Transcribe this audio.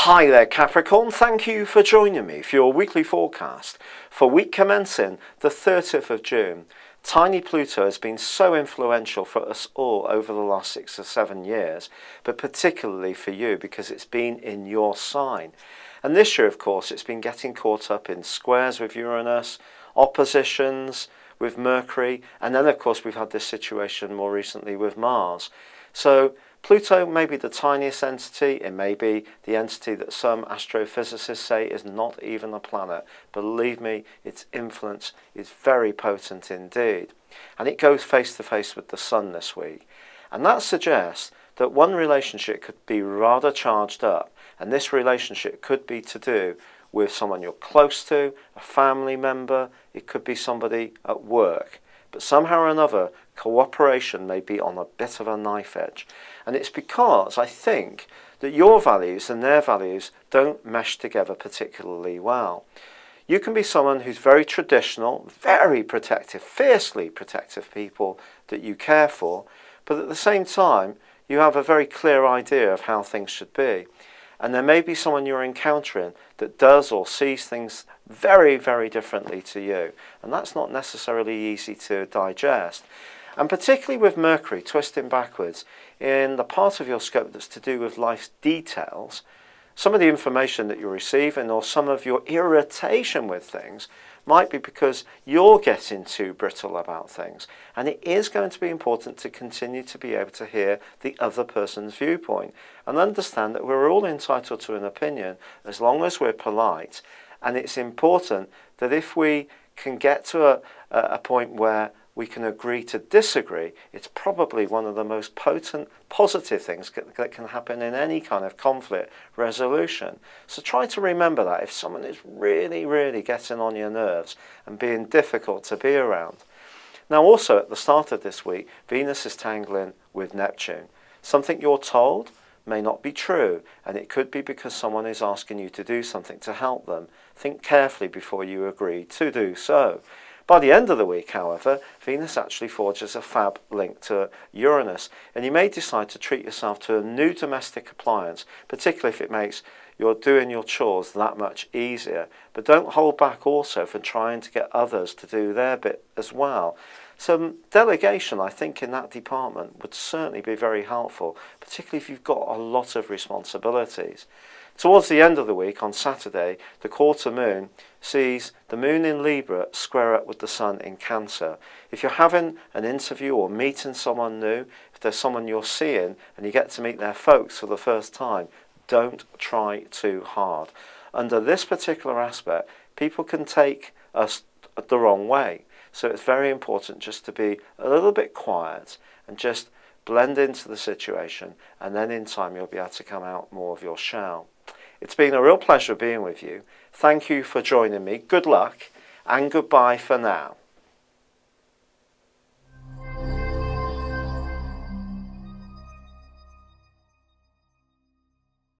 Hi there Capricorn, thank you for joining me for your weekly forecast for week commencing the 30th of June. Tiny Pluto has been so influential for us all over the last 6 or 7 years, but particularly for you because it's been in your sign. And this year, of course, it's been getting caught up in squares with Uranus, oppositions with Mercury, and then of course we've had this situation more recently with Mars. So Pluto may be the tiniest entity, it may be the entity that some astrophysicists say is not even a planet. Believe me, its influence is very potent indeed. And it goes face to face with the Sun this week. And that suggests that one relationship could be rather charged up, and this relationship could be to do with someone you're close to, a family member, it could be somebody at work. But somehow or another, cooperation may be on a bit of a knife edge. And it's because I think that your values and their values don't mesh together particularly well. You can be someone who's very traditional, very protective, fiercely protective people that you care for, but at the same time, you have a very clear idea of how things should be. And there may be someone you're encountering that does or sees things very, very differently to you. And that's not necessarily easy to digest. And particularly with Mercury twisting backwards in the part of your scope that's to do with life's details, some of the information that you're receiving or some of your irritation with things might be because you're getting too brittle about things. And it is going to be important to continue to be able to hear the other person's viewpoint and understand that we're all entitled to an opinion as long as we're polite. And it's important that if we can get to a point where we can agree to disagree, it's probably one of the most potent positive things that can happen in any kind of conflict resolution. So try to remember that if someone is really, really getting on your nerves and being difficult to be around. Now also at the start of this week, Venus is tangling with Neptune. Something you're told may not be true, and it could be because someone is asking you to do something to help them. Think carefully before you agree to do so. By the end of the week, however, Venus actually forges a fab link to Uranus, and you may decide to treat yourself to a new domestic appliance, particularly if it makes your doing your chores that much easier. But don't hold back also from trying to get others to do their bit as well. Some delegation, I think, in that department would certainly be very helpful, particularly if you've got a lot of responsibilities. Towards the end of the week, on Saturday, the quarter moon sees the moon in Libra square up with the sun in Cancer. If you're having an interview or meeting someone new, if there's someone you're seeing and you get to meet their folks for the first time, don't try too hard. Under this particular aspect, people can take us the wrong way. So it's very important just to be a little bit quiet and just blend into the situation, and then in time you'll be able to come out more of your shell. It's been a real pleasure being with you. Thank you for joining me. Good luck and goodbye for now.